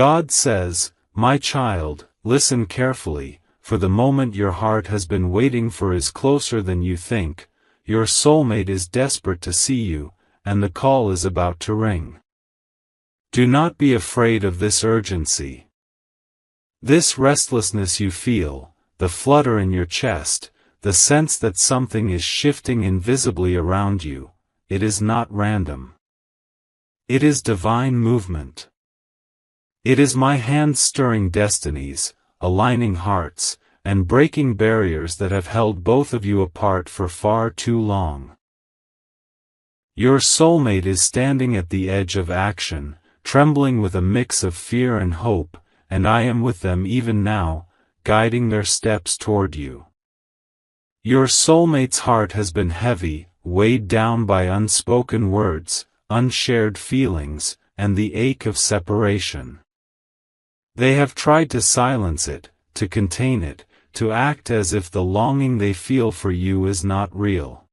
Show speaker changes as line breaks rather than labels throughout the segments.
God says, "My child, listen carefully, for the moment your heart has been waiting for is closer than you think. Your soulmate is desperate to see you, and the call is about to ring." Do not be afraid of this urgency. This restlessness you feel, the flutter in your chest, the sense that something is shifting invisibly around you, it is not random. It is divine movement. It is my hand stirring destinies, aligning hearts, and breaking barriers that have held both of you apart for far too long. Your soulmate is standing at the edge of action, trembling with a mix of fear and hope, and I am with them even now, guiding their steps toward you. Your soulmate's heart has been heavy, weighed down by unspoken words, unshared feelings, and the ache of separation. They have tried to silence it, to contain it, to act as if the longing they feel for you is not real.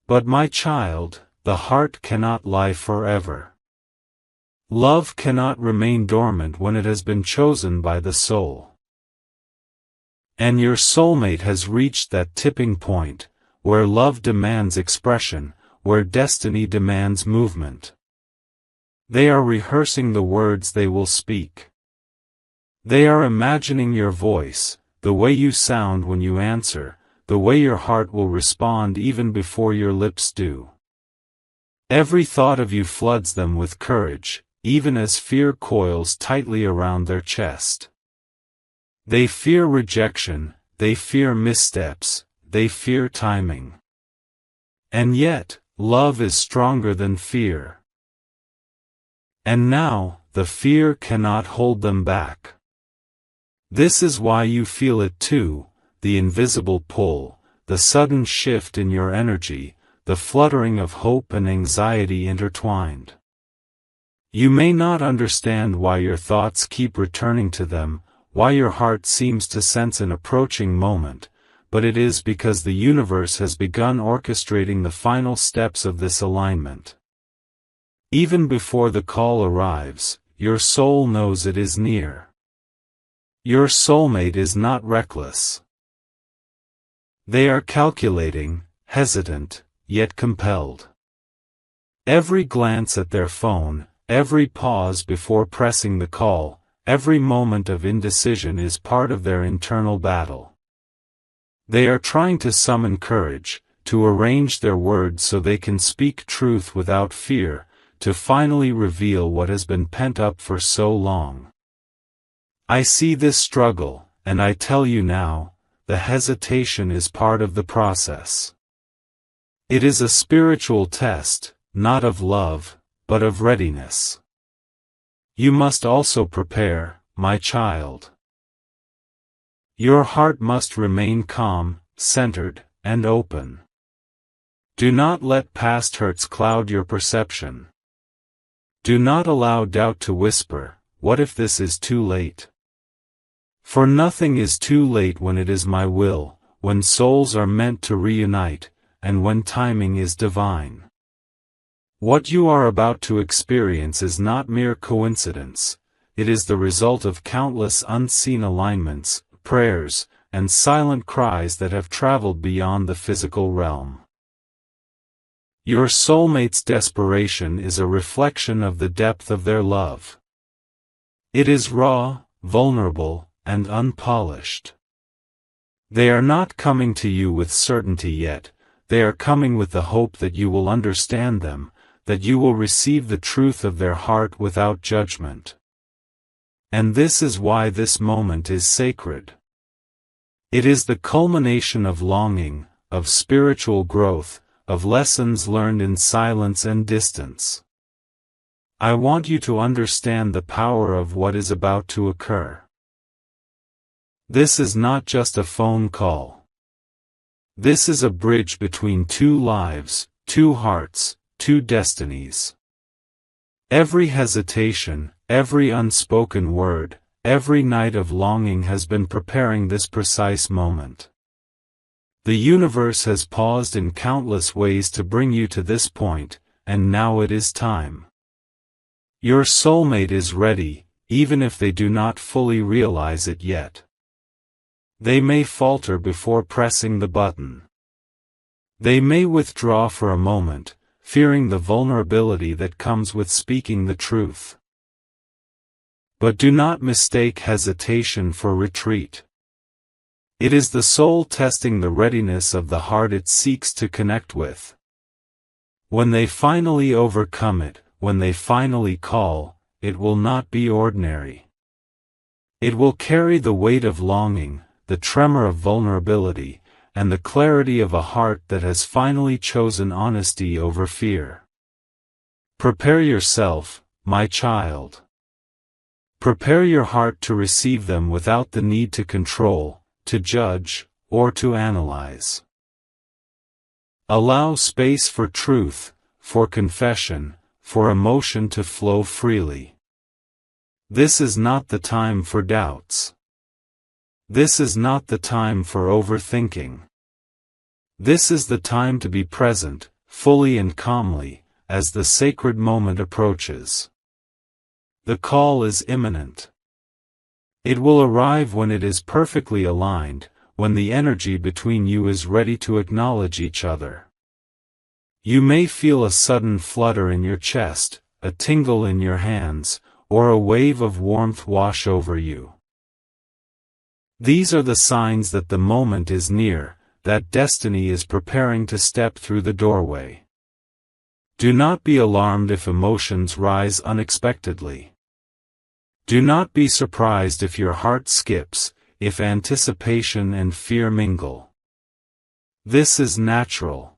But my child, the heart cannot lie forever. Love cannot remain dormant when it has been chosen by the soul. And your soulmate has reached that tipping point, where love demands expression, where destiny demands movement. They are rehearsing the words they will speak. They are imagining your voice, the way you sound when you answer, the way your heart will respond even before your lips do. Every thought of you floods them with courage, even as fear coils tightly around their chest. They fear rejection, they fear missteps, they fear timing. And yet, love is stronger than fear. And now, the fear cannot hold them back. This is why you feel it too, the invisible pull, the sudden shift in your energy, the fluttering of hope and anxiety intertwined. You may not understand why your thoughts keep returning to them, why your heart seems to sense an approaching moment, but it is because the universe has begun orchestrating the final steps of this alignment. Even before the call arrives, your soul knows it is near. Your soulmate is not reckless. They are calculating, hesitant, yet compelled. Every glance at their phone, every pause before pressing the call, every moment of indecision is part of their internal battle. They are trying to summon courage, to arrange their words so they can speak truth without fear, to finally reveal what has been pent up for so long. I see this struggle, and I tell you now, the hesitation is part of the process. It is a spiritual test, not of love, but of readiness. You must also prepare, my child. Your heart must remain calm, centered, and open. Do not let past hurts cloud your perception. Do not allow doubt to whisper, "What if this is too late?" For nothing is too late when it is my will, when souls are meant to reunite, and when timing is divine. What you are about to experience is not mere coincidence, it is the result of countless unseen alignments, prayers, and silent cries that have traveled beyond the physical realm. Your soulmate's desperation is a reflection of the depth of their love. It is raw, vulnerable, and unpolished. They are not coming to you with certainty yet, they are coming with the hope that you will understand them, that you will receive the truth of their heart without judgment. And this is why this moment is sacred. It is the culmination of longing, of spiritual growth, of lessons learned in silence and distance. I want you to understand the power of what is about to occur. This is not just a phone call. This is a bridge between two lives, two hearts, two destinies. Every hesitation, every unspoken word, every night of longing has been preparing this precise moment. The universe has paused in countless ways to bring you to this point, and now it is time. Your soulmate is ready, even if they do not fully realize it yet. They may falter before pressing the button. They may withdraw for a moment, fearing the vulnerability that comes with speaking the truth. But do not mistake hesitation for retreat. It is the soul testing the readiness of the heart it seeks to connect with. When they finally overcome it, when they finally call, it will not be ordinary. It will carry the weight of longing, the tremor of vulnerability, and the clarity of a heart that has finally chosen honesty over fear. Prepare yourself, my child. Prepare your heart to receive them without the need to control, to judge, or to analyze. Allow space for truth, for confession, for emotion to flow freely. This is not the time for doubts. This is not the time for overthinking. This is the time to be present, fully and calmly, as the sacred moment approaches. The call is imminent. It will arrive when it is perfectly aligned, when the energy between you is ready to acknowledge each other. You may feel a sudden flutter in your chest, a tingle in your hands, or a wave of warmth wash over you. These are the signs that the moment is near, that destiny is preparing to step through the doorway. Do not be alarmed if emotions rise unexpectedly. Do not be surprised if your heart skips, if anticipation and fear mingle. This is natural.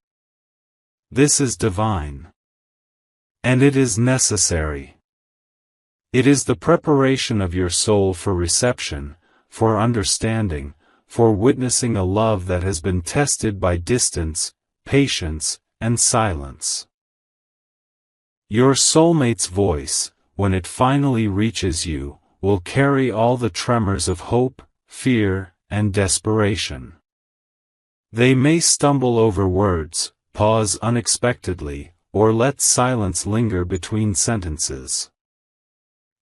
This is divine. And it is necessary. It is the preparation of your soul for reception, for understanding, for witnessing a love that has been tested by distance, patience, and silence. Your soulmate's voice, when it finally reaches you, will carry all the tremors of hope, fear, and desperation. They may stumble over words, pause unexpectedly, or let silence linger between sentences.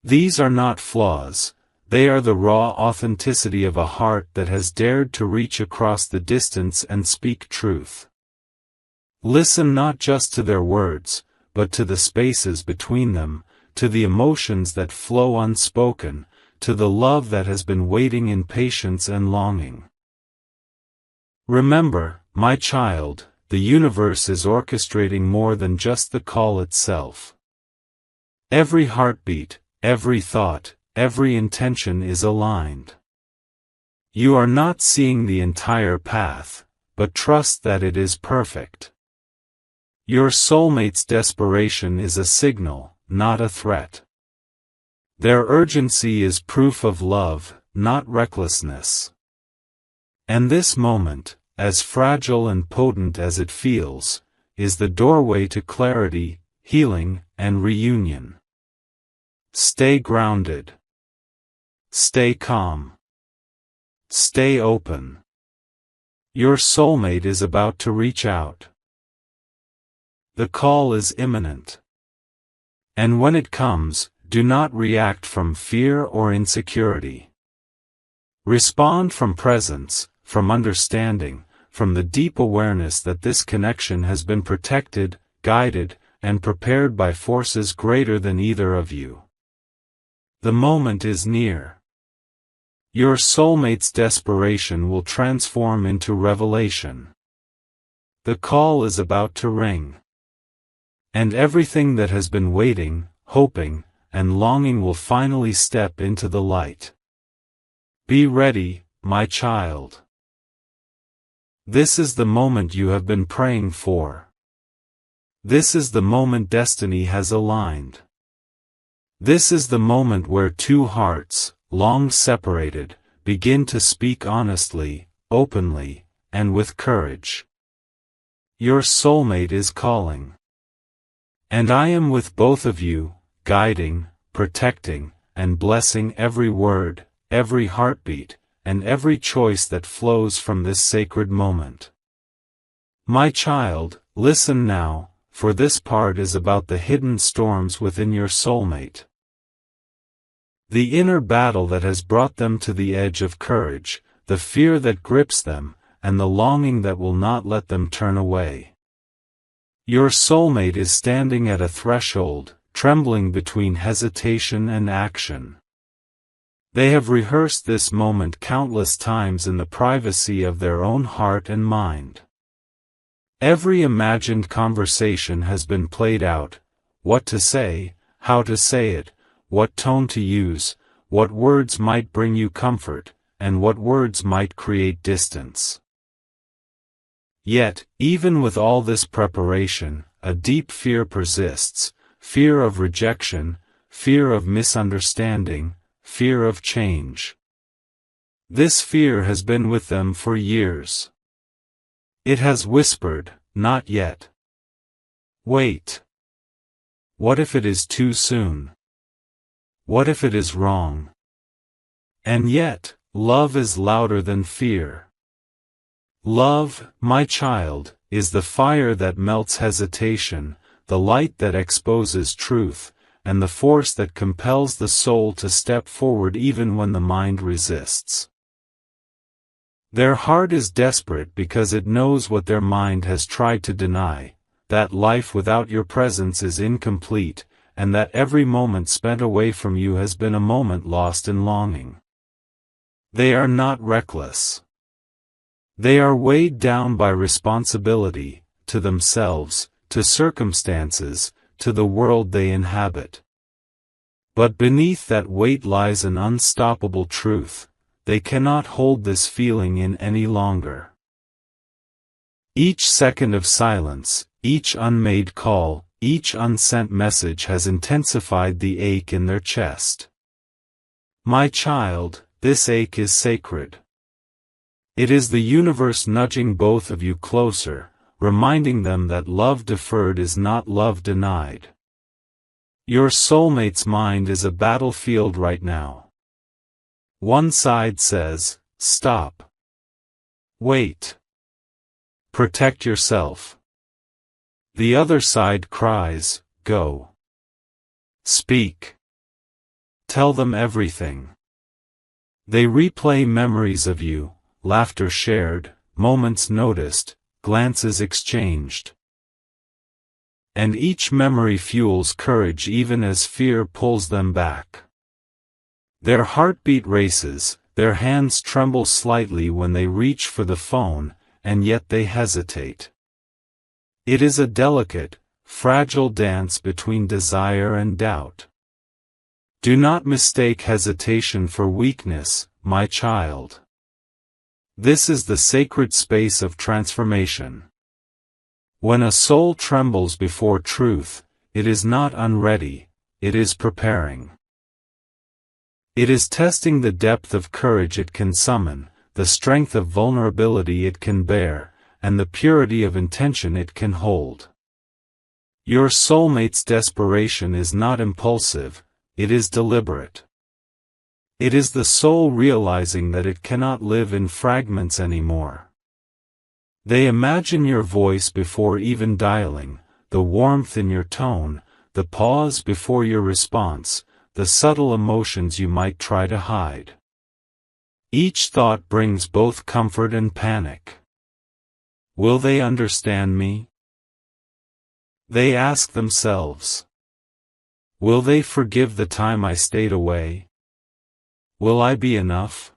These are not flaws. They are the raw authenticity of a heart that has dared to reach across the distance and speak truth. Listen not just to their words, but to the spaces between them, to the emotions that flow unspoken, to the love that has been waiting in patience and longing. Remember, my child, the universe is orchestrating more than just the call itself. Every heartbeat, every thought, every intention is aligned. You are not seeing the entire path, but trust that it is perfect. Your soulmate's desperation is a signal, not a threat. Their urgency is proof of love, not recklessness. And this moment, as fragile and potent as it feels, is the doorway to clarity, healing, and reunion. Stay grounded. Stay calm. Stay open. Your soulmate is about to reach out. The call is imminent. And when it comes, do not react from fear or insecurity. Respond from presence, from understanding, from the deep awareness that this connection has been protected, guided, and prepared by forces greater than either of you. The moment is near. Your soulmate's desperation will transform into revelation. The call is about to ring. And everything that has been waiting, hoping, and longing will finally step into the light. Be ready, my child. This is the moment you have been praying for. This is the moment destiny has aligned. This is the moment where two hearts, long separated, begin to speak honestly, openly, and with courage. Your soulmate is calling. And I am with both of you, guiding, protecting, and blessing every word, every heartbeat, and every choice that flows from this sacred moment. My child, listen now, for this part is about the hidden storms within your soulmate. The inner battle that has brought them to the edge of courage, the fear that grips them, and the longing that will not let them turn away. Your soulmate is standing at a threshold, trembling between hesitation and action. They have rehearsed this moment countless times in the privacy of their own heart and mind. Every imagined conversation has been played out: what to say, how to say it, what tone to use, what words might bring you comfort, and what words might create distance. Yet, even with all this preparation, a deep fear persists: fear of rejection, fear of misunderstanding, fear of change. This fear has been with them for years. It has whispered, "Not yet. Wait. What if it is too soon? What if it is wrong?" And yet, love is louder than fear. Love, my child, is the fire that melts hesitation, the light that exposes truth, and the force that compels the soul to step forward even when the mind resists. Their heart is desperate because it knows what their mind has tried to deny, that life without your presence is incomplete, and that every moment spent away from you has been a moment lost in longing. They are not reckless. They are weighed down by responsibility, to themselves, to circumstances, to the world they inhabit. But beneath that weight lies an unstoppable truth: they cannot hold this feeling in any longer. Each second of silence, each unmade call, each unsent message has intensified the ache in their chest. My child, this ache is sacred. It is the universe nudging both of you closer, reminding them that love deferred is not love denied. Your soulmate's mind is a battlefield right now. One side says, "Stop. Wait. Protect yourself." The other side cries, "Go. Speak. Tell them everything." They replay memories of you, laughter shared, moments noticed, glances exchanged. And each memory fuels courage even as fear pulls them back. Their heartbeat races, their hands tremble slightly when they reach for the phone, and yet they hesitate. It is a delicate, fragile dance between desire and doubt. Do not mistake hesitation for weakness, my child. This is the sacred space of transformation. When a soul trembles before truth, it is not unready, it is preparing. It is testing the depth of courage it can summon, the strength of vulnerability it can bear, and the purity of intention it can hold. Your soulmate's desperation is not impulsive, it is deliberate. It is the soul realizing that it cannot live in fragments anymore. They imagine your voice before even dialing, the warmth in your tone, the pause before your response, the subtle emotions you might try to hide. Each thought brings both comfort and panic. Will they understand me? They ask themselves. Will they forgive the time I stayed away? Will I be enough?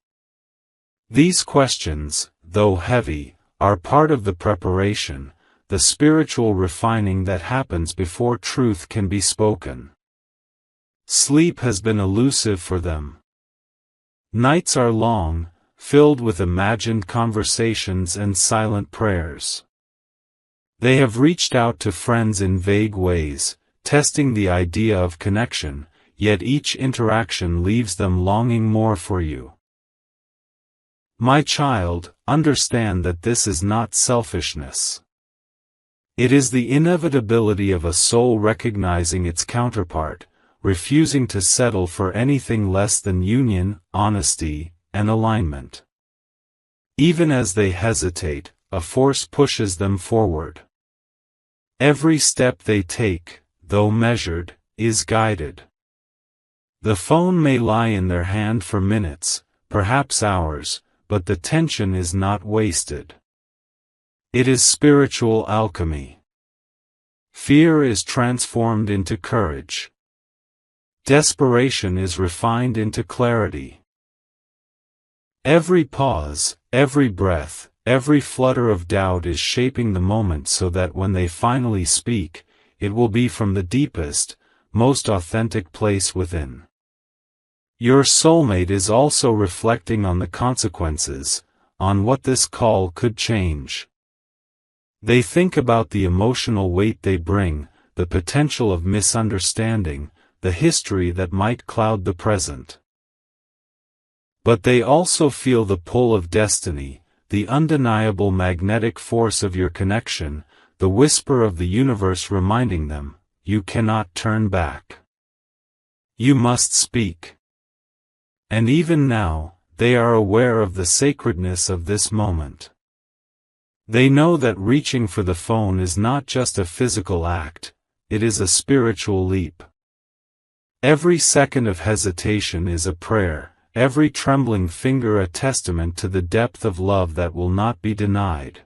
These questions, though heavy, are part of the preparation, the spiritual refining that happens before truth can be spoken. Sleep has been elusive for them. Nights are long, filled with imagined conversations and silent prayers. They have reached out to friends in vague ways, testing the idea of connection, yet each interaction leaves them longing more for you. My child, understand that this is not selfishness. It is the inevitability of a soul recognizing its counterpart, refusing to settle for anything less than union, honesty, and alignment. Even as they hesitate, a force pushes them forward. Every step they take, though measured, is guided. The phone may lie in their hand for minutes, perhaps hours, but the tension is not wasted. It is spiritual alchemy. Fear is transformed into courage. Desperation is refined into clarity. Every pause, every breath, every flutter of doubt is shaping the moment so that when they finally speak, it will be from the deepest, most authentic place within. Your soulmate is also reflecting on the consequences, on what this call could change. They think about the emotional weight they bring, the potential of misunderstanding, the history that might cloud the present. But they also feel the pull of destiny, the undeniable magnetic force of your connection, the whisper of the universe reminding them, you cannot turn back. You must speak. And even now, they are aware of the sacredness of this moment. They know that reaching for the phone is not just a physical act, it is a spiritual leap. Every second of hesitation is a prayer, every trembling finger a testament to the depth of love that will not be denied.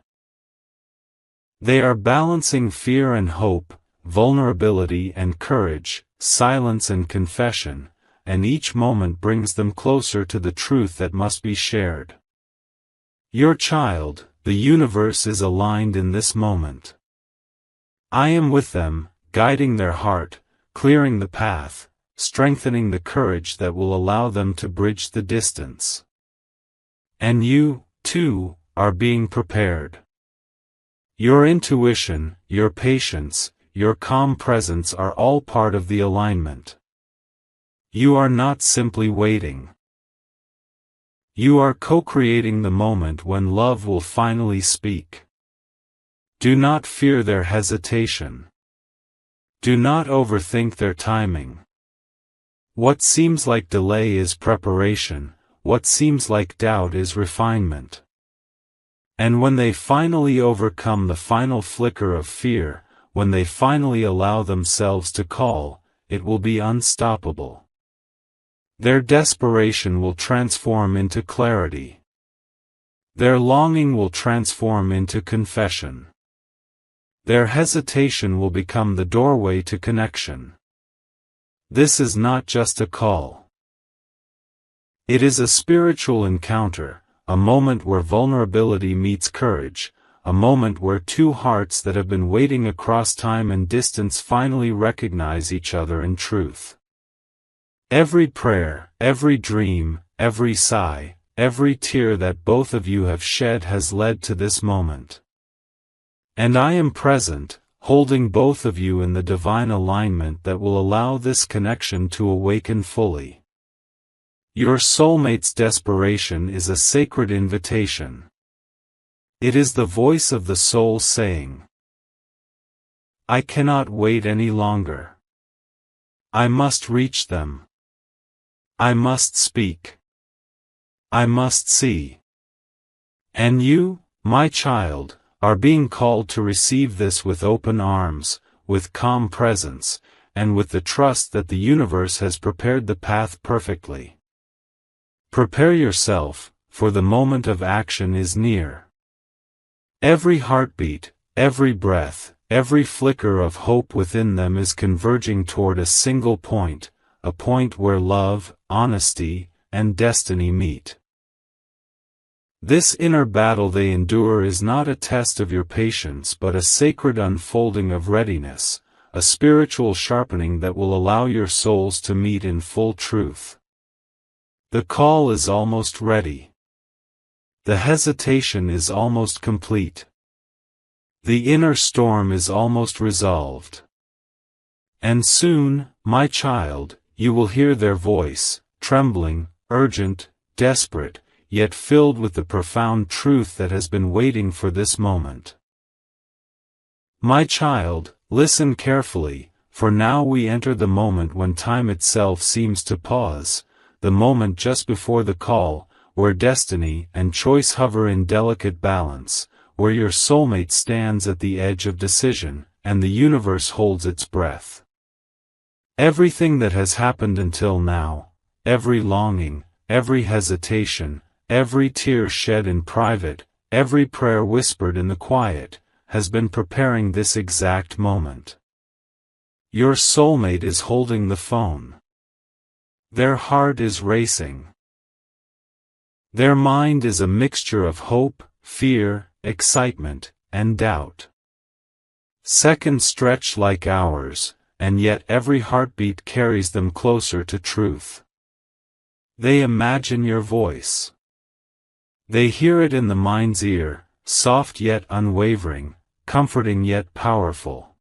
They are balancing fear and hope, vulnerability and courage, silence and confession, and each moment brings them closer to the truth that must be shared. Your child, the universe is aligned in this moment. I am with them, guiding their heart, clearing the path, strengthening the courage that will allow them to bridge the distance. And you, too, are being prepared. Your intuition, your patience, your calm presence are all part of the alignment. You are not simply waiting. You are co-creating the moment when love will finally speak. Do not fear their hesitation. Do not overthink their timing. What seems like delay is preparation, what seems like doubt is refinement. And when they finally overcome the final flicker of fear, when they finally allow themselves to call, it will be unstoppable. Their desperation will transform into clarity. Their longing will transform into confession. Their hesitation will become the doorway to connection. This is not just a call. It is a spiritual encounter, a moment where vulnerability meets courage, a moment where two hearts that have been waiting across time and distance finally recognize each other in truth. Every prayer, every dream, every sigh, every tear that both of you have shed has led to this moment. And I am present, holding both of you in the divine alignment that will allow this connection to awaken fully. Your soulmate's desperation is a sacred invitation. It is the voice of the soul saying, I cannot wait any longer. I must reach them. I must speak. I must see. And you, my child, are being called to receive this with open arms, with calm presence, and with the trust that the universe has prepared the path perfectly. Prepare yourself, for the moment of action is near. Every heartbeat, every breath, every flicker of hope within them is converging toward a single point, a point where love, honesty, and destiny meet. This inner battle they endure is not a test of your patience but a sacred unfolding of readiness, a spiritual sharpening that will allow your souls to meet in full truth. The call is almost ready. The hesitation is almost complete. The inner storm is almost resolved. And soon, my child, you will hear their voice, trembling, urgent, desperate, yet filled with the profound truth that has been waiting for this moment. My child, listen carefully, for now we enter the moment when time itself seems to pause, the moment just before the call, where destiny and choice hover in delicate balance, where your soulmate stands at the edge of decision, and the universe holds its breath. Everything that has happened until now, every longing, every hesitation, every tear shed in private, every prayer whispered in the quiet, has been preparing this exact moment. Your soulmate is holding the phone. Their heart is racing. Their mind is a mixture of hope, fear, excitement, and doubt. Seconds stretch like hours, and yet every heartbeat carries them closer to truth. They imagine your voice. They hear it in the mind's ear, soft yet unwavering, comforting yet powerful.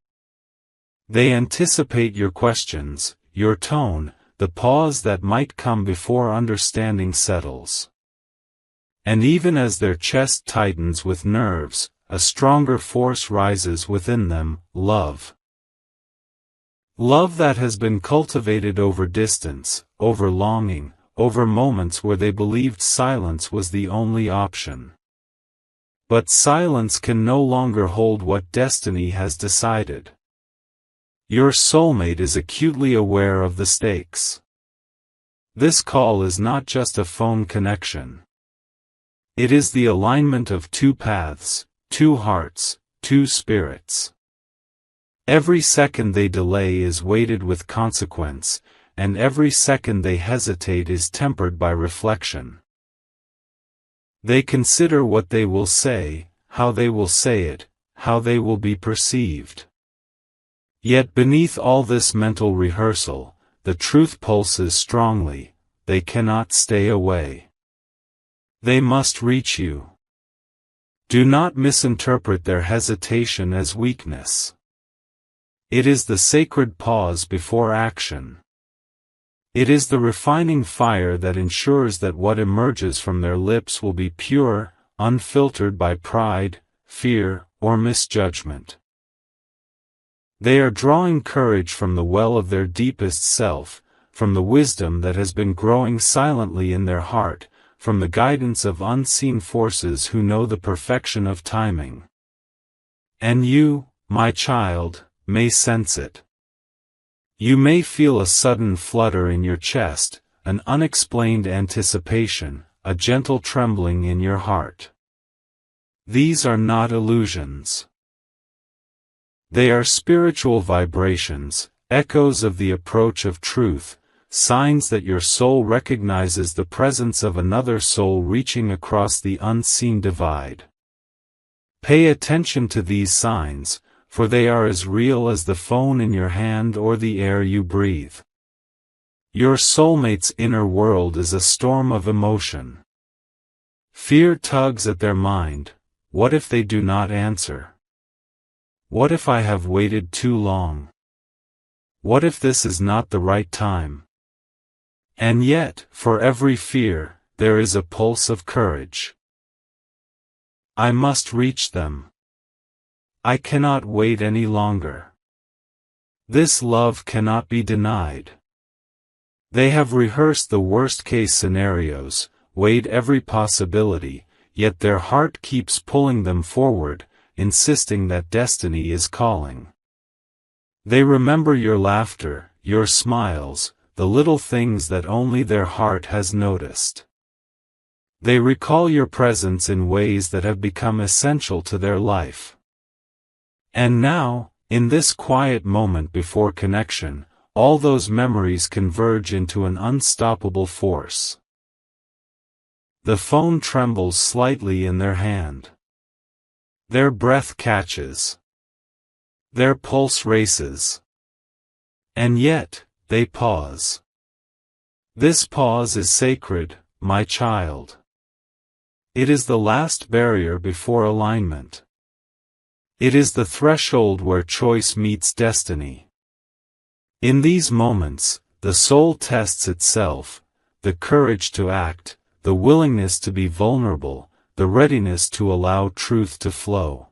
They anticipate your questions, your tone, the pause that might come before understanding settles. And even as their chest tightens with nerves, a stronger force rises within them, love. Love that has been cultivated over distance, over longing, over moments where they believed silence was the only option. But silence can no longer hold what destiny has decided. Your soulmate is acutely aware of the stakes. This call is not just a phone connection. It is the alignment of two paths, two hearts, two spirits. Every second they delay is weighted with consequence, and every second they hesitate is tempered by reflection. They consider what they will say, how they will say it, how they will be perceived. Yet beneath all this mental rehearsal, the truth pulses strongly. They cannot stay away. They must reach you. Do not misinterpret their hesitation as weakness. It is the sacred pause before action. It is the refining fire that ensures that what emerges from their lips will be pure, unfiltered by pride, fear, or misjudgment. They are drawing courage from the well of their deepest self, from the wisdom that has been growing silently in their heart, from the guidance of unseen forces who know the perfection of timing. And you, my child, may sense it. You may feel a sudden flutter in your chest, an unexplained anticipation, a gentle trembling in your heart. These are not illusions. They are spiritual vibrations, echoes of the approach of truth, signs that your soul recognizes the presence of another soul reaching across the unseen divide. Pay attention to these signs, for they are as real as the phone in your hand or the air you breathe. Your soulmate's inner world is a storm of emotion. Fear tugs at their mind. What if they do not answer? What if I have waited too long? What if this is not the right time? And yet, for every fear, there is a pulse of courage. I must reach them. I cannot wait any longer. This love cannot be denied. They have rehearsed the worst-case scenarios, weighed every possibility, yet their heart keeps pulling them forward, insisting that destiny is calling. They remember your laughter, your smiles, the little things that only their heart has noticed. They recall your presence in ways that have become essential to their life. And now, in this quiet moment before connection, all those memories converge into an unstoppable force. The phone trembles slightly in their hand. Their breath catches. Their pulse races. And yet, they pause. This pause is sacred, my child. It is the last barrier before alignment. It is the threshold where choice meets destiny. In these moments, the soul tests itself, the courage to act, the willingness to be vulnerable, the readiness to allow truth to flow.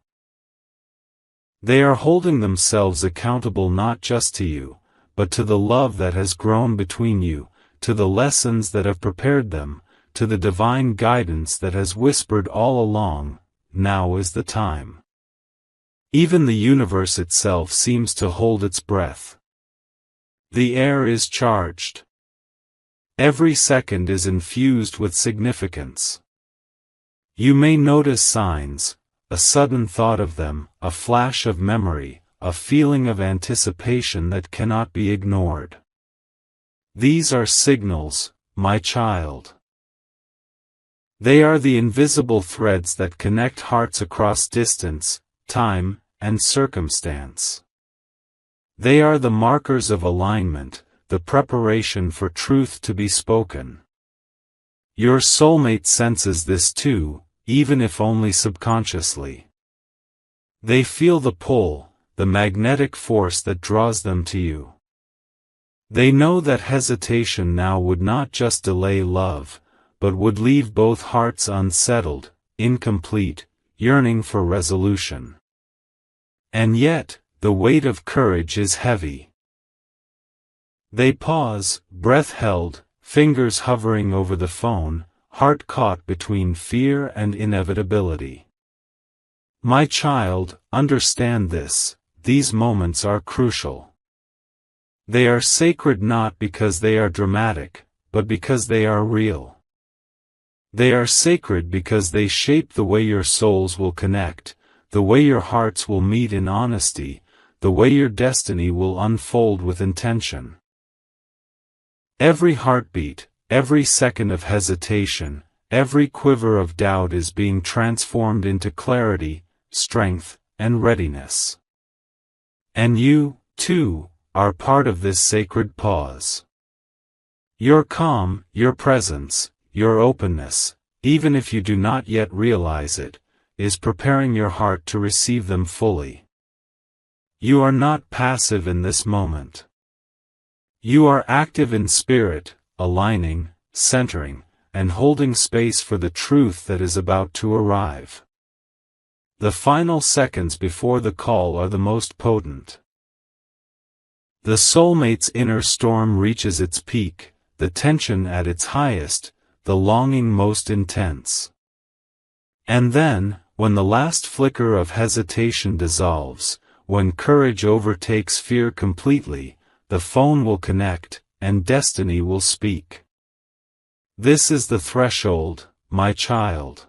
They are holding themselves accountable not just to you, but to the love that has grown between you, to the lessons that have prepared them, to the divine guidance that has whispered all along, now is the time. Even the universe itself seems to hold its breath. The air is charged. Every second is infused with significance. You may notice signs, a sudden thought of them, a flash of memory, a feeling of anticipation that cannot be ignored. These are signals, my child. They are the invisible threads that connect hearts across distance, time, and circumstance. They are the markers of alignment, the preparation for truth to be spoken. Your soulmate senses this too, even if only subconsciously. They feel the pull, the magnetic force that draws them to you. They know that hesitation now would not just delay love, but would leave both hearts unsettled, incomplete, yearning for resolution. And yet, the weight of courage is heavy. They pause, breath held, fingers hovering over the phone, heart caught between fear and inevitability. My child, understand this, these moments are crucial. They are sacred not because they are dramatic, but because they are real. They are sacred because they shape the way your souls will connect, the way your hearts will meet in honesty, the way your destiny will unfold with intention. Every heartbeat, every second of hesitation, every quiver of doubt is being transformed into clarity, strength, and readiness. And you, too, are part of this sacred pause. Your calm, your presence, your openness, even if you do not yet realize it, is preparing your heart to receive them fully. You are not passive in this moment. You are active in spirit, aligning, centering, and holding space for the truth that is about to arrive. The final seconds before the call are the most potent. The soulmate's inner storm reaches its peak, the tension at its highest, the longing most intense. And then, when the last flicker of hesitation dissolves, when courage overtakes fear completely, the phone will connect, and destiny will speak. This is the threshold, my child.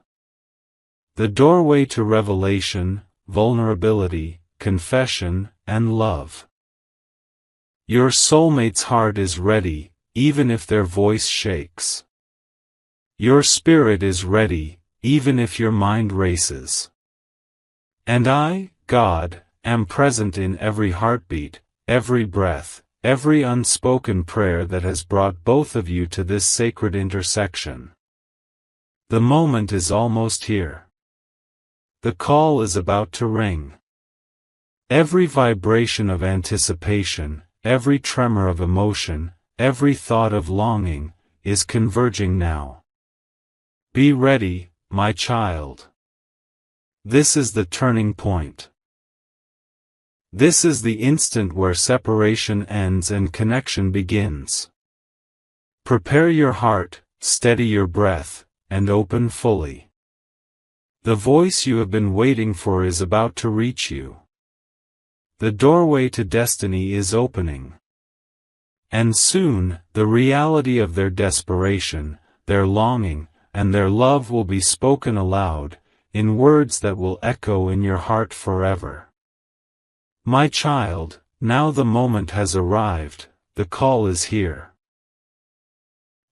The doorway to revelation, vulnerability, confession, and love. Your soulmate's heart is ready, even if their voice shakes. Your spirit is ready, even if your mind races. And I, God, am present in every heartbeat, every breath, every unspoken prayer that has brought both of you to this sacred intersection. The moment is almost here. The call is about to ring. Every vibration of anticipation, every tremor of emotion, every thought of longing, is converging now. Be ready, my child. This is the turning point. This is the instant where separation ends and connection begins. Prepare your heart, steady your breath, and open fully. The voice you have been waiting for is about to reach you. The doorway to destiny is opening. And soon, the reality of their desperation, their longing, and their love will be spoken aloud, in words that will echo in your heart forever. My child, now the moment has arrived, the call is here.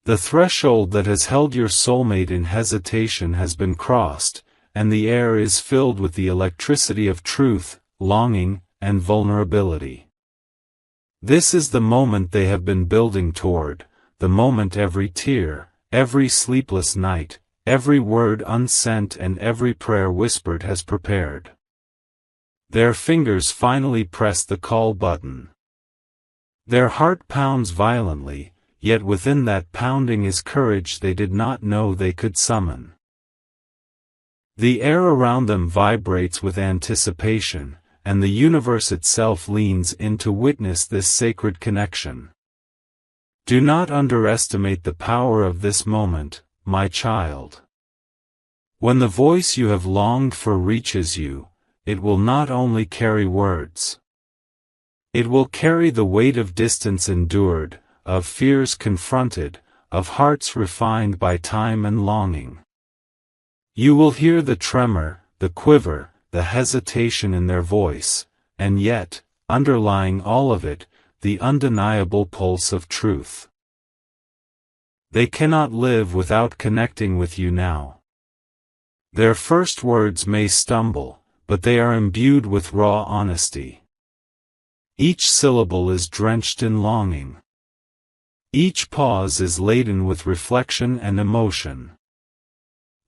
The threshold that has held your soulmate in hesitation has been crossed, and the air is filled with the electricity of truth, longing, and vulnerability. This is the moment they have been building toward, the moment every tear, every sleepless night, every word unsent and every prayer whispered has prepared. Their fingers finally press the call button. Their heart pounds violently, yet within that pounding is courage they did not know they could summon. The air around them vibrates with anticipation, and the universe itself leans in to witness this sacred connection. Do not underestimate the power of this moment, my child. When the voice you have longed for reaches you, it will not only carry words. It will carry the weight of distance endured, of fears confronted, of hearts refined by time and longing. You will hear the tremor, the quiver, the hesitation in their voice, and yet, underlying all of it, the undeniable pulse of truth. They cannot live without connecting with you now. Their first words may stumble, but they are imbued with raw honesty. Each syllable is drenched in longing. Each pause is laden with reflection and emotion.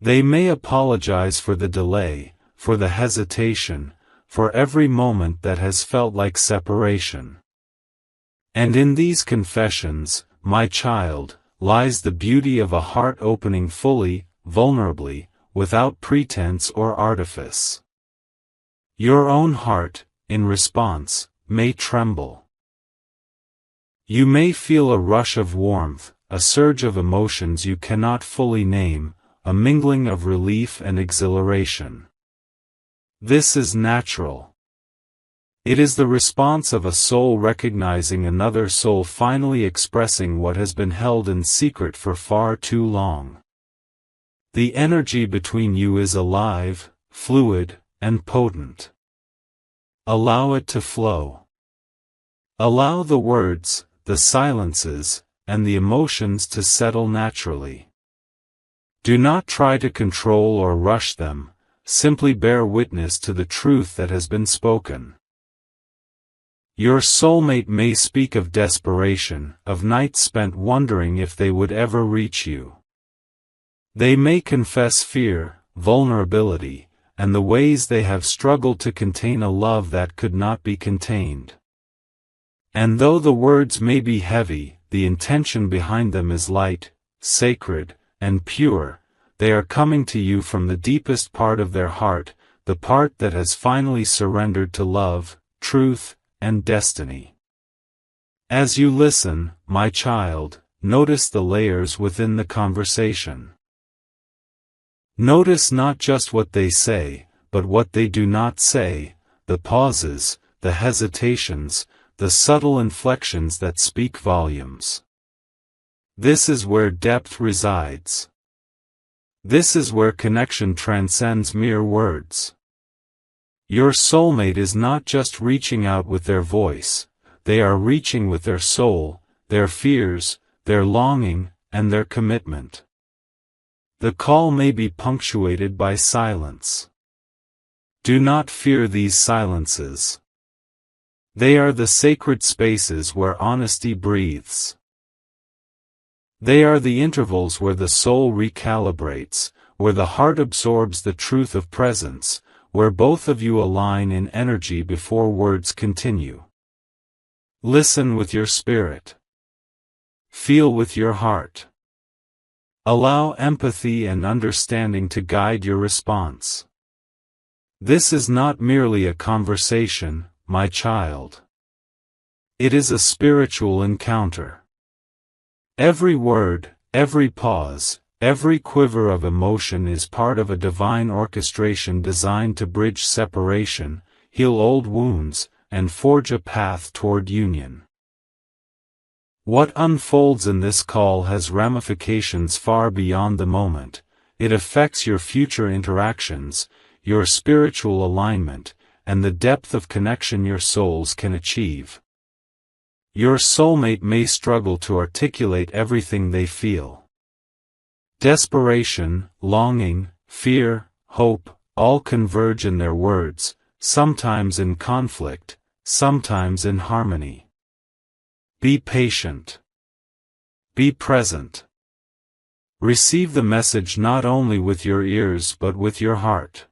They may apologize for the delay, for the hesitation, for every moment that has felt like separation. And in these confessions, my child, lies the beauty of a heart opening fully, vulnerably, without pretense or artifice. Your own heart, in response, may tremble. You may feel a rush of warmth, a surge of emotions you cannot fully name, a mingling of relief and exhilaration. This is natural. It is the response of a soul recognizing another soul finally expressing what has been held in secret for far too long. The energy between you is alive, fluid, and potent. Allow it to flow. Allow the words, the silences, and the emotions to settle naturally. Do not try to control or rush them, simply bear witness to the truth that has been spoken. Your soulmate may speak of desperation, of nights spent wondering if they would ever reach you. They may confess fear, vulnerability, and the ways they have struggled to contain a love that could not be contained. And though the words may be heavy, the intention behind them is light, sacred, and pure. They are coming to you from the deepest part of their heart, the part that has finally surrendered to love, truth, and destiny. As you listen, my child, notice the layers within the conversation. Notice not just what they say, but what they do not say, the pauses, the hesitations, the subtle inflections that speak volumes. This is where depth resides. This is where connection transcends mere words. Your soulmate is not just reaching out with their voice, they are reaching with their soul, their fears, their longing, and their commitment. The call may be punctuated by silence. Do not fear these silences. They are the sacred spaces where honesty breathes. They are the intervals where the soul recalibrates, where the heart absorbs the truth of presence, where both of you align in energy before words continue. Listen with your spirit. Feel with your heart. Allow empathy and understanding to guide your response. This is not merely a conversation, my child. It is a spiritual encounter. Every word, every pause, every quiver of emotion is part of a divine orchestration designed to bridge separation, heal old wounds, and forge a path toward union. What unfolds in this call has ramifications far beyond the moment. It affects your future interactions, your spiritual alignment, and the depth of connection your souls can achieve. Your soulmate may struggle to articulate everything they feel. Desperation, longing, fear, hope, all converge in their words, sometimes in conflict, sometimes in harmony. Be patient. Be present. Receive the message not only with your ears but with your heart.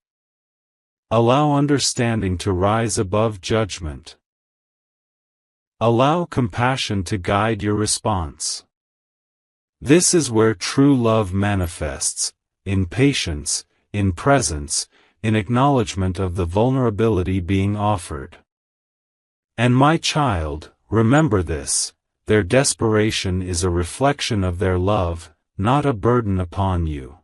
Allow understanding to rise above judgment. Allow compassion to guide your response. This is where true love manifests, in patience, in presence, in acknowledgement of the vulnerability being offered. And my child, remember this, their desperation is a reflection of their love, not a burden upon you.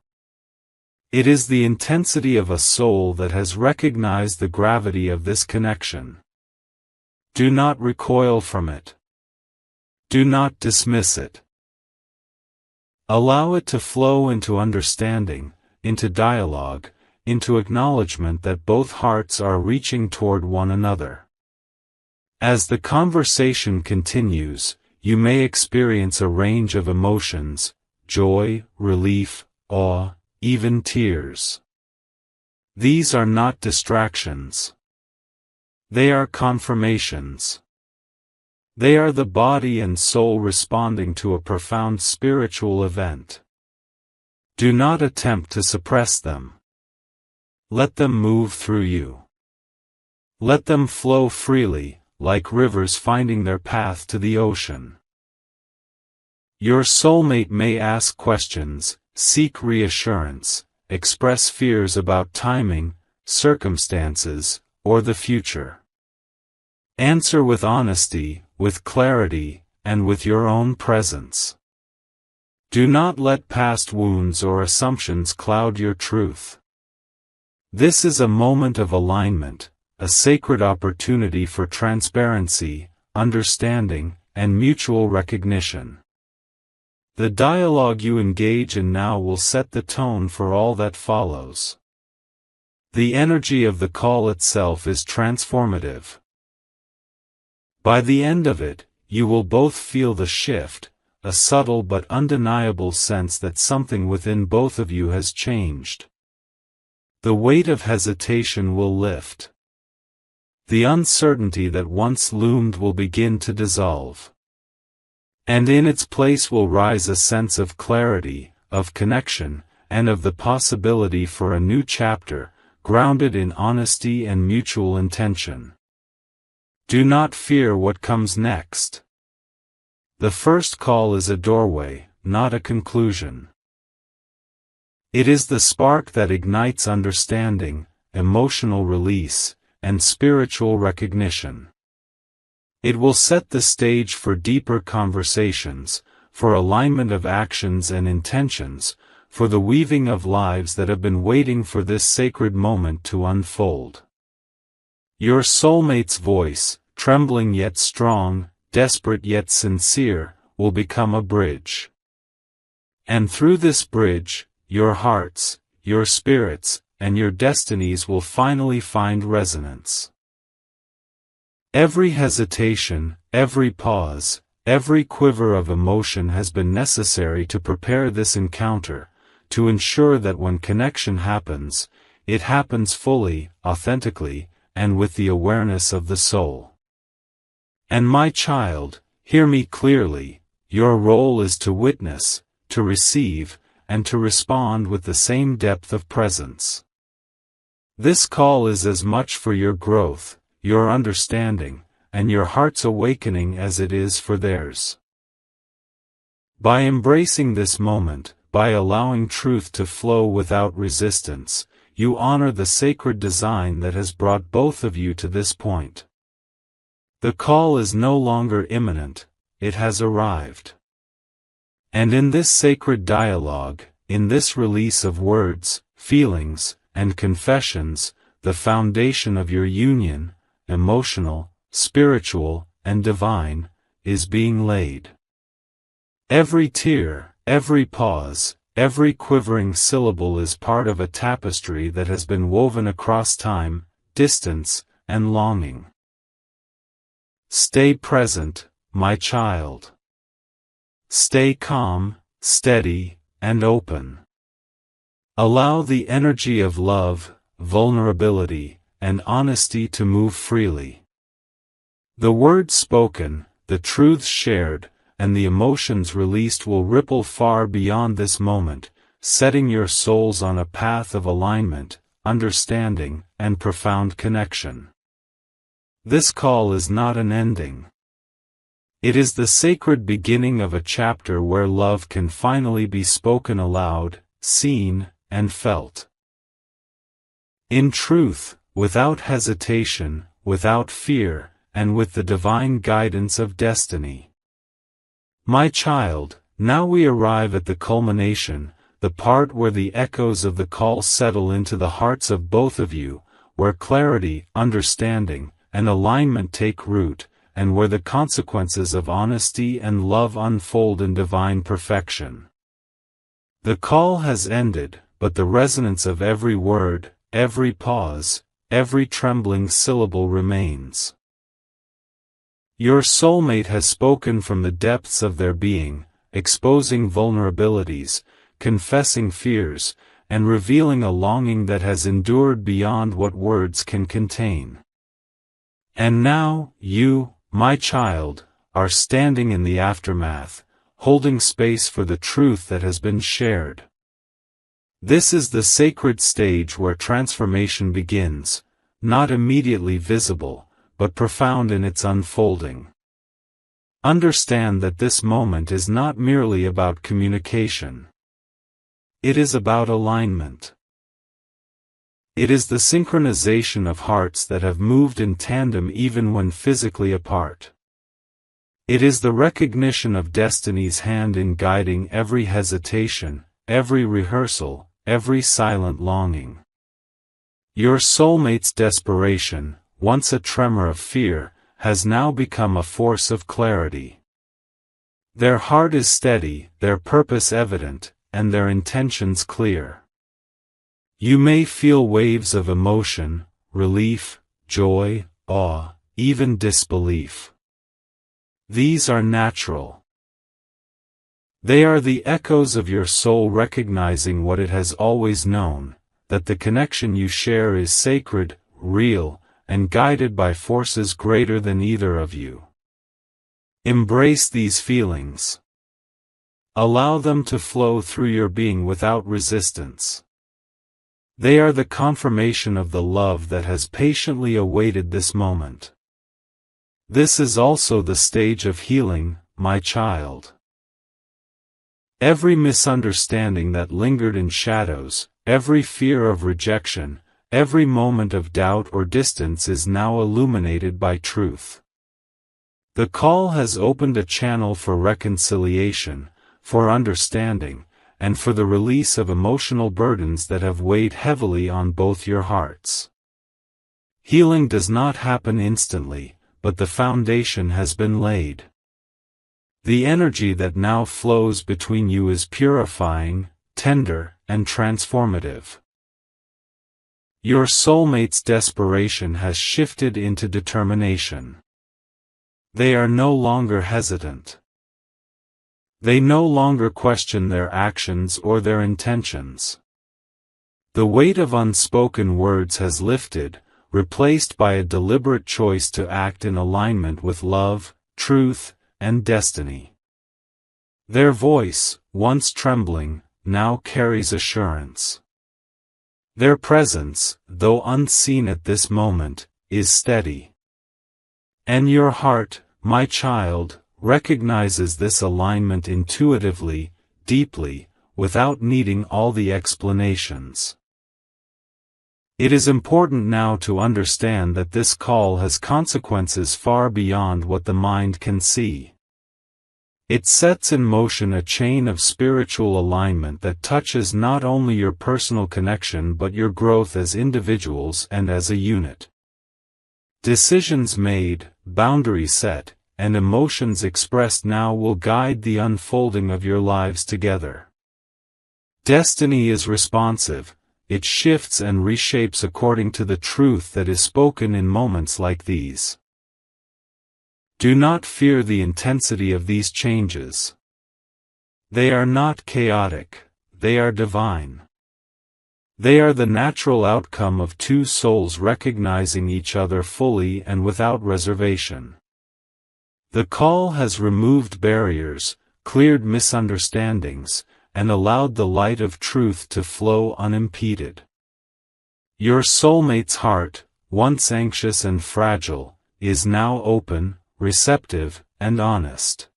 It is the intensity of a soul that has recognized the gravity of this connection. Do not recoil from it. Do not dismiss it. Allow it to flow into understanding, into dialogue, into acknowledgement that both hearts are reaching toward one another. As the conversation continues, you may experience a range of emotions: joy, relief, awe, even tears. These are not distractions. They are confirmations. They are the body and soul responding to a profound spiritual event. Do not attempt to suppress them. Let them move through you. Let them flow freely, like rivers finding their path to the ocean. Your soulmate may ask questions, seek reassurance, express fears about timing, circumstances, or the future. Answer with honesty, with clarity, and with your own presence. Do not let past wounds or assumptions cloud your truth. This is a moment of alignment, a sacred opportunity for transparency, understanding, and mutual recognition. The dialogue you engage in now will set the tone for all that follows. The energy of the call itself is transformative. By the end of it, you will both feel the shift, a subtle but undeniable sense that something within both of you has changed. The weight of hesitation will lift. The uncertainty that once loomed will begin to dissolve. And in its place will rise a sense of clarity, of connection, and of the possibility for a new chapter, grounded in honesty and mutual intention. Do not fear what comes next. The first call is a doorway, not a conclusion. It is the spark that ignites understanding, emotional release, and spiritual recognition. It will set the stage for deeper conversations, for alignment of actions and intentions, for the weaving of lives that have been waiting for this sacred moment to unfold. Your soulmate's voice, trembling yet strong, desperate yet sincere, will become a bridge. And through this bridge, your hearts, your spirits, and your destinies will finally find resonance. Every hesitation, every pause, every quiver of emotion has been necessary to prepare this encounter, to ensure that when connection happens, it happens fully, authentically, and with the awareness of the soul. And my child, hear me clearly, your role is to witness, to receive, and to respond with the same depth of presence. This call is as much for your growth, your understanding, and your heart's awakening as it is for theirs. By embracing this moment, by allowing truth to flow without resistance, you honor the sacred design that has brought both of you to this point. The call is no longer imminent, it has arrived. And in this sacred dialogue, in this release of words, feelings, and confessions, the foundation of your union, emotional, spiritual, and divine, is being laid. Every tear, every pause, every quivering syllable is part of a tapestry that has been woven across time, distance, and longing. Stay present, my child. Stay calm, steady, and open. Allow the energy of love, vulnerability, and honesty to move freely. The words spoken, the truths shared, and the emotions released will ripple far beyond this moment, setting your souls on a path of alignment, understanding, and profound connection. This call is not an ending. It is the sacred beginning of a chapter where love can finally be spoken aloud, seen, and felt. In truth, without hesitation, without fear, and with the divine guidance of destiny. My child, now we arrive at the culmination, the part where the echoes of the call settle into the hearts of both of you, where clarity, understanding, and alignment take root, and where the consequences of honesty and love unfold in divine perfection. The call has ended, but the resonance of every word, every pause, every trembling syllable remains. Your soulmate has spoken from the depths of their being, exposing vulnerabilities, confessing fears, and revealing a longing that has endured beyond what words can contain. And now, you, my child, are standing in the aftermath, holding space for the truth that has been shared. This is the sacred stage where transformation begins, not immediately visible, but profound in its unfolding. Understand that this moment is not merely about communication. It is about alignment. It is the synchronization of hearts that have moved in tandem even when physically apart. It is the recognition of destiny's hand in guiding every hesitation, every rehearsal, every silent longing. Your soulmate's desperation, once a tremor of fear, has now become a force of clarity. Their heart is steady, their purpose evident, and their intentions clear. You may feel waves of emotion, relief, joy, awe, even disbelief. These are natural. They are the echoes of your soul recognizing what it has always known, that the connection you share is sacred, real, and guided by forces greater than either of you. Embrace these feelings. Allow them to flow through your being without resistance. They are the confirmation of the love that has patiently awaited this moment. This is also the stage of healing, my child. Every misunderstanding that lingered in shadows, every fear of rejection, every moment of doubt or distance is now illuminated by truth. The call has opened a channel for reconciliation, for understanding, and for the release of emotional burdens that have weighed heavily on both your hearts. Healing does not happen instantly, but the foundation has been laid. The energy that now flows between you is purifying, tender, and transformative. Your soulmate's desperation has shifted into determination. They are no longer hesitant. They no longer question their actions or their intentions. The weight of unspoken words has lifted, replaced by a deliberate choice to act in alignment with love, truth, and destiny. Their voice, once trembling, now carries assurance. Their presence, though unseen at this moment, is steady. And your heart, my child, recognizes this alignment intuitively, deeply, without needing all the explanations. It is important now to understand that this call has consequences far beyond what the mind can see. It sets in motion a chain of spiritual alignment that touches not only your personal connection but your growth as individuals and as a unit. Decisions made, boundaries set, and emotions expressed now will guide the unfolding of your lives together. Destiny is responsive. It shifts and reshapes according to the truth that is spoken in moments like these. Do not fear the intensity of these changes. They are not chaotic, they are divine. They are the natural outcome of two souls recognizing each other fully and without reservation. The call has removed barriers, cleared misunderstandings, and allowed the light of truth to flow unimpeded. Your soulmate's heart, once anxious and fragile, is now open, receptive, and honest.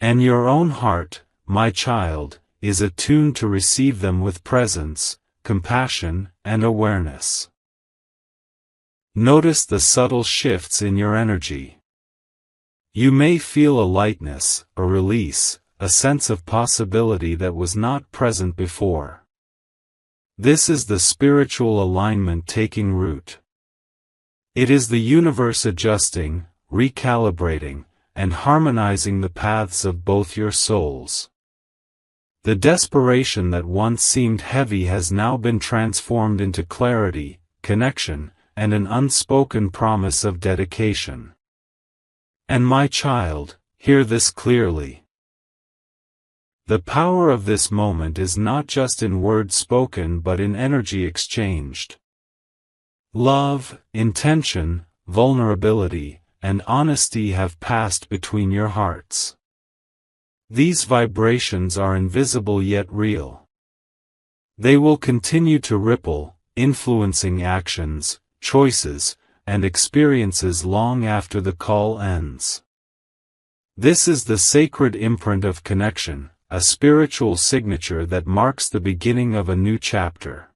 And your own heart, my child, is attuned to receive them with presence, compassion, and awareness. Notice the subtle shifts in your energy. You may feel a lightness, a release, a sense of possibility that was not present before. This is the spiritual alignment taking root. It is the universe adjusting, recalibrating, and harmonizing the paths of both your souls. The desperation that once seemed heavy has now been transformed into clarity, connection, and an unspoken promise of dedication. And my child, hear this clearly. The power of this moment is not just in words spoken but in energy exchanged. Love, intention, vulnerability, and honesty have passed between your hearts. These vibrations are invisible yet real. They will continue to ripple, influencing actions, choices, and experiences long after the call ends. This is the sacred imprint of connection, a spiritual signature that marks the beginning of a new chapter.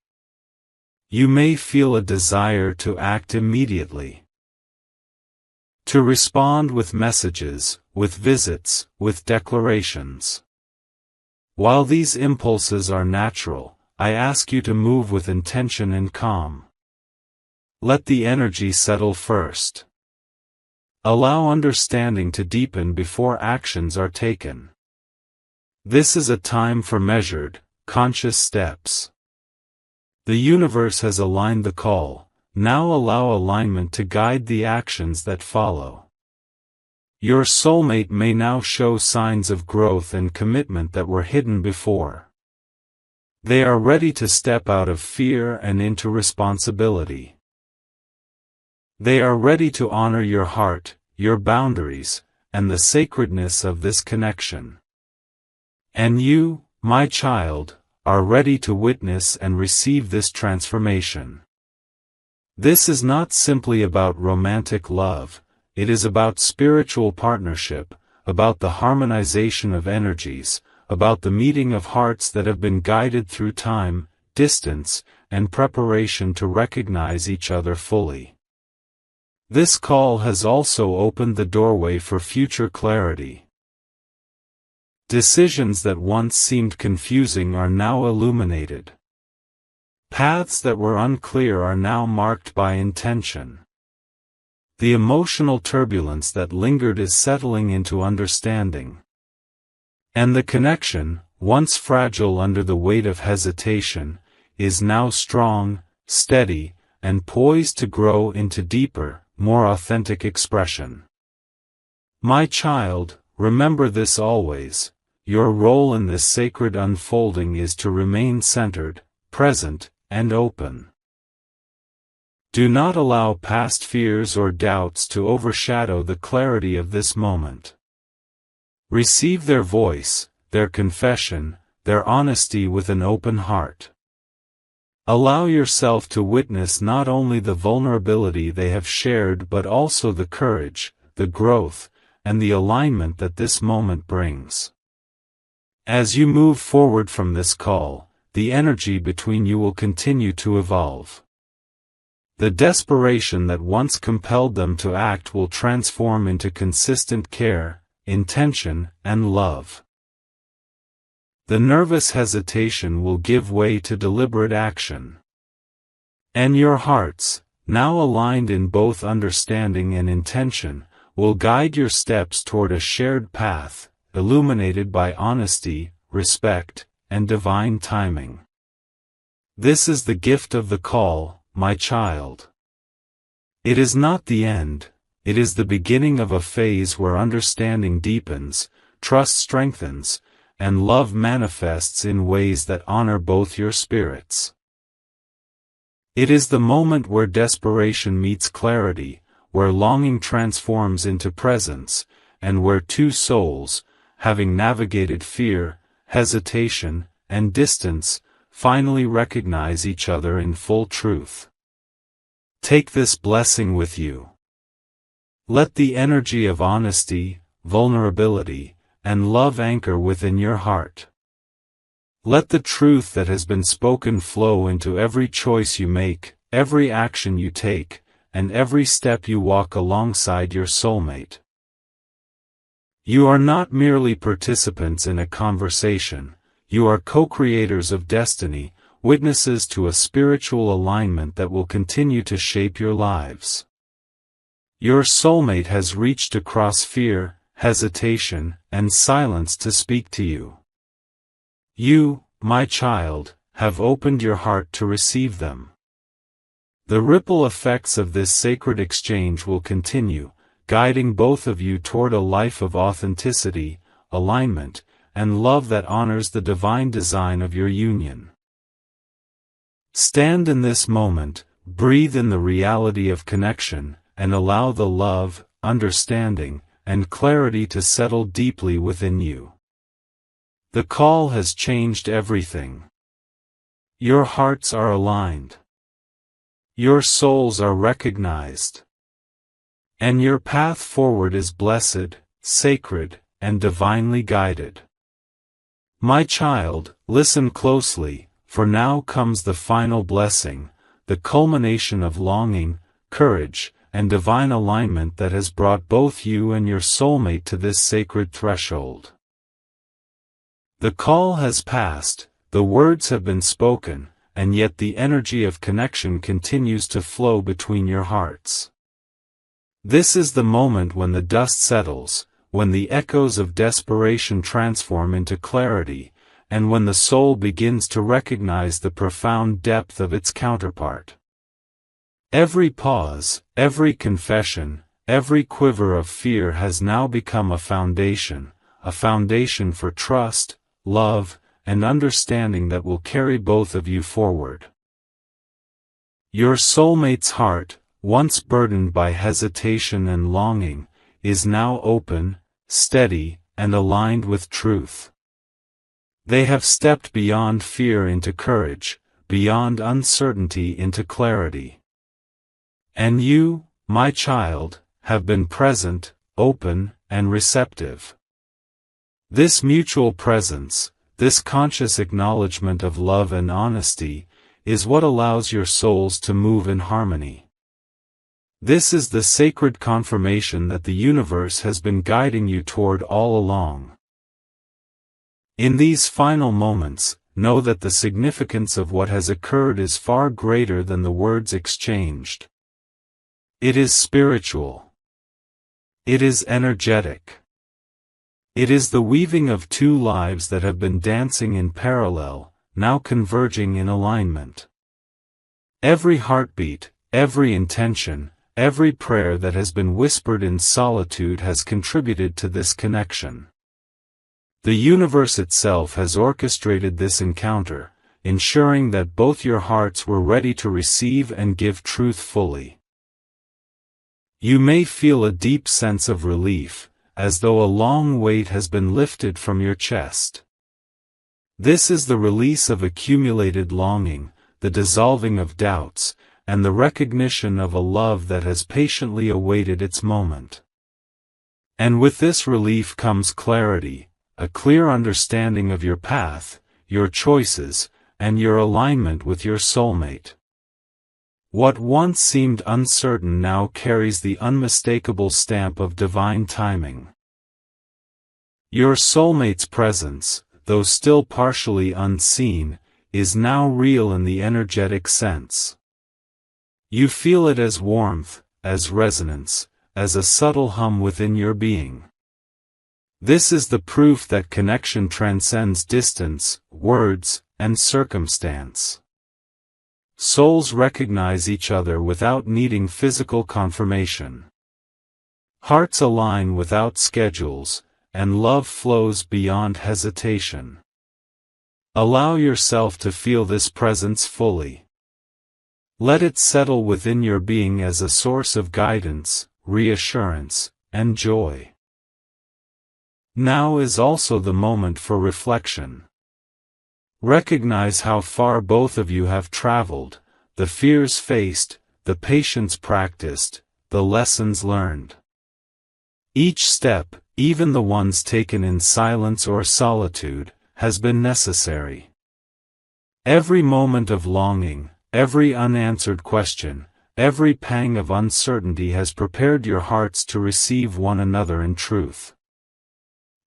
You may feel a desire to act immediately. To respond with messages, with visits, with declarations. While these impulses are natural, I ask you to move with intention and calm. Let the energy settle first. Allow understanding to deepen before actions are taken. This is a time for measured, conscious steps. The universe has aligned the call, now allow alignment to guide the actions that follow. Your soulmate may now show signs of growth and commitment that were hidden before. They are ready to step out of fear and into responsibility. They are ready to honor your heart, your boundaries, and the sacredness of this connection. And you, my child, are ready to witness and receive this transformation. This is not simply about romantic love, it is about spiritual partnership, about the harmonization of energies, about the meeting of hearts that have been guided through time, distance, and preparation to recognize each other fully. This call has also opened the doorway for future clarity. Decisions that once seemed confusing are now illuminated. Paths that were unclear are now marked by intention. The emotional turbulence that lingered is settling into understanding. And the connection, once fragile under the weight of hesitation, is now strong, steady, and poised to grow into deeper, more authentic expression. My child, remember this always. Your role in this sacred unfolding is to remain centered, present, and open. Do not allow past fears or doubts to overshadow the clarity of this moment. Receive their voice, their confession, their honesty with an open heart. Allow yourself to witness not only the vulnerability they have shared but also the courage, the growth, and the alignment that this moment brings. As you move forward from this call, the energy between you will continue to evolve. The desperation that once compelled them to act will transform into consistent care, intention, and love. The nervous hesitation will give way to deliberate action. And your hearts, now aligned in both understanding and intention, will guide your steps toward a shared path, illuminated by honesty, respect, and divine timing. This is the gift of the call, my child. It is not the end, it is the beginning of a phase where understanding deepens, trust strengthens, and love manifests in ways that honor both your spirits. It is the moment where desperation meets clarity, where longing transforms into presence, and where two souls, having navigated fear, hesitation, and distance, finally recognize each other in full truth. Take this blessing with you. Let the energy of honesty, vulnerability, and love anchor within your heart. Let the truth that has been spoken flow into every choice you make, every action you take, and every step you walk alongside your soulmate. You are not merely participants in a conversation, you are co-creators of destiny, witnesses to a spiritual alignment that will continue to shape your lives. Your soulmate has reached across fear, hesitation, and silence to speak to you. You, my child, have opened your heart to receive them. The ripple effects of this sacred exchange will continue, guiding both of you toward a life of authenticity, alignment, and love that honors the divine design of your union. Stand in this moment, breathe in the reality of connection, and allow the love, understanding, and clarity to settle deeply within you. The call has changed everything. Your hearts are aligned. Your souls are recognized. And your path forward is blessed, sacred, and divinely guided. My child, listen closely, for now comes the final blessing, the culmination of longing, courage, and divine alignment that has brought both you and your soulmate to this sacred threshold. The call has passed, the words have been spoken, and yet the energy of connection continues to flow between your hearts. This is the moment when the dust settles, when the echoes of desperation transform into clarity, and when the soul begins to recognize the profound depth of its counterpart. Every pause, every confession, every quiver of fear has now become a foundation for trust, love, and understanding that will carry both of you forward. Your soulmate's heart, once burdened by hesitation and longing, is now open, steady, and aligned with truth. They have stepped beyond fear into courage, beyond uncertainty into clarity. And you, my child, have been present, open, and receptive. This mutual presence, this conscious acknowledgement of love and honesty, is what allows your souls to move in harmony. This is the sacred confirmation that the universe has been guiding you toward all along. In these final moments, know that the significance of what has occurred is far greater than the words exchanged. It is spiritual. It is energetic. It is the weaving of two lives that have been dancing in parallel, now converging in alignment. Every heartbeat, every intention, every prayer that has been whispered in solitude has contributed to this connection. The universe itself has orchestrated this encounter, ensuring that both your hearts were ready to receive and give truth fully. You may feel a deep sense of relief, as though a long weight has been lifted from your chest. This is the release of accumulated longing, the dissolving of doubts, and the recognition of a love that has patiently awaited its moment. And with this relief comes clarity, a clear understanding of your path, your choices, and your alignment with your soulmate. What once seemed uncertain now carries the unmistakable stamp of divine timing. Your soulmate's presence, though still partially unseen, is now real in the energetic sense. You feel it as warmth, as resonance, as a subtle hum within your being. This is the proof that connection transcends distance, words, and circumstance. Souls recognize each other without needing physical confirmation. Hearts align without schedules, and love flows beyond hesitation. Allow yourself to feel this presence fully. Let it settle within your being as a source of guidance, reassurance, and joy. Now is also the moment for reflection. Recognize how far both of you have traveled, the fears faced, the patience practiced, the lessons learned. Each step, even the ones taken in silence or solitude, has been necessary. Every moment of longing, every unanswered question, every pang of uncertainty has prepared your hearts to receive one another in truth.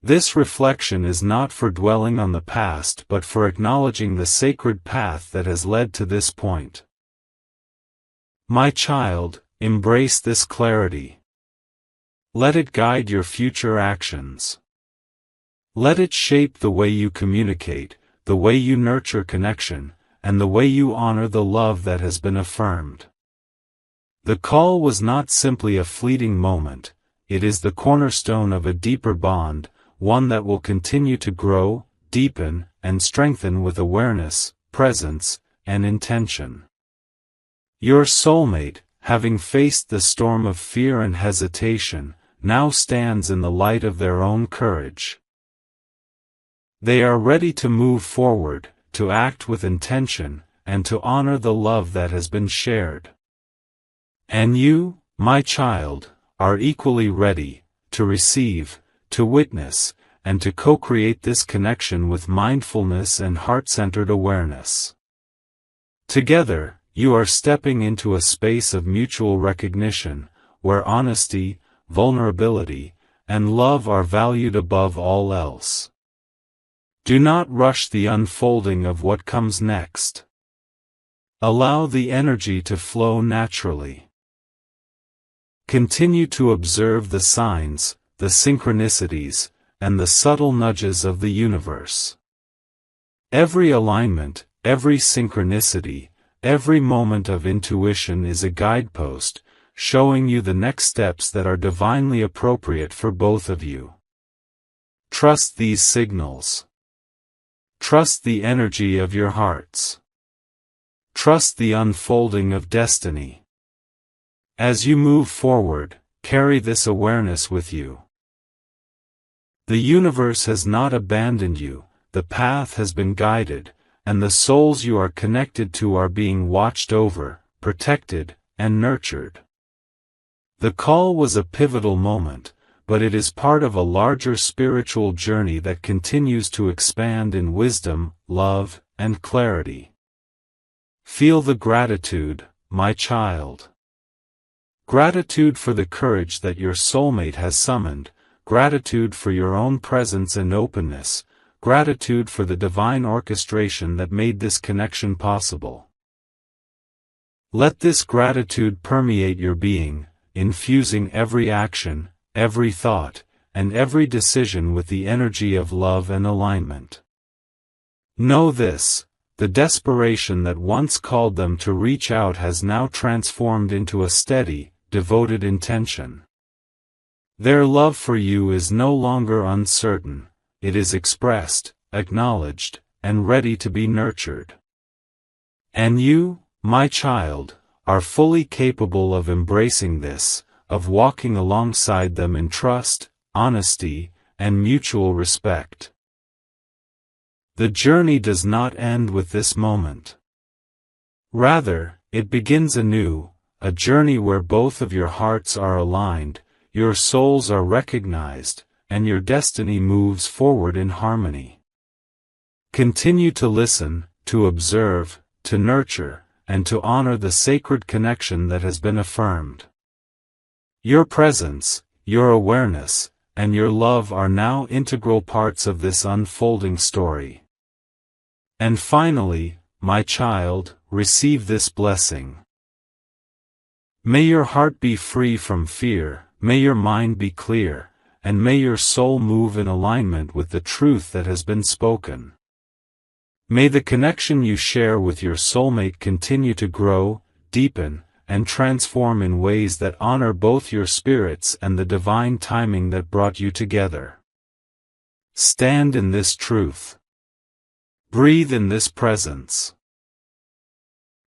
This reflection is not for dwelling on the past but for acknowledging the sacred path that has led to this point. My child, embrace this clarity. Let it guide your future actions. Let it shape the way you communicate, the way you nurture connection, and the way you honor the love that has been affirmed. The call was not simply a fleeting moment, it is the cornerstone of a deeper bond, one that will continue to grow, deepen, and strengthen with awareness, presence, and intention. Your soulmate, having faced the storm of fear and hesitation, now stands in the light of their own courage. They are ready to move forward, to act with intention, and to honor the love that has been shared. And you, my child, are equally ready, to receive, to witness, and to co-create this connection with mindfulness and heart-centered awareness. Together, you are stepping into a space of mutual recognition, where honesty, vulnerability, and love are valued above all else. Do not rush the unfolding of what comes next. Allow the energy to flow naturally. Continue to observe the signs, the synchronicities, and the subtle nudges of the universe. Every alignment, every synchronicity, every moment of intuition is a guidepost, showing you the next steps that are divinely appropriate for both of you. Trust these signals. Trust the energy of your hearts. Trust the unfolding of destiny. As you move forward, carry this awareness with you. The universe has not abandoned you, the path has been guided, and the souls you are connected to are being watched over, protected, and nurtured. The call was a pivotal moment, but it is part of a larger spiritual journey that continues to expand in wisdom, love, and clarity. Feel the gratitude, my child. Gratitude for the courage that your soulmate has summoned, gratitude for your own presence and openness, gratitude for the divine orchestration that made this connection possible. Let this gratitude permeate your being, infusing every action, every thought, and every decision with the energy of love and alignment. Know this, the desperation that once called them to reach out has now transformed into a steady, devoted intention. Their love for you is no longer uncertain, it is expressed, acknowledged, and ready to be nurtured. And you, my child, are fully capable of embracing this, of walking alongside them in trust, honesty, and mutual respect. The journey does not end with this moment. Rather, it begins anew, a journey where both of your hearts are aligned, your souls are recognized, and your destiny moves forward in harmony. Continue to listen, to observe, to nurture, and to honor the sacred connection that has been affirmed. Your presence, your awareness, and your love are now integral parts of this unfolding story. And finally, my child, receive this blessing. May your heart be free from fear, may your mind be clear, and may your soul move in alignment with the truth that has been spoken. May the connection you share with your soulmate continue to grow, deepen, and transform in ways that honor both your spirits and the divine timing that brought you together. Stand in this truth. Breathe in this presence.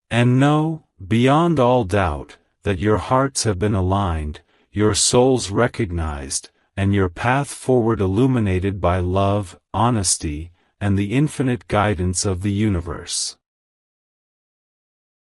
And know, beyond all doubt, that your hearts have been aligned, your souls recognized, and your path forward illuminated by love, honesty, and the infinite guidance of the universe.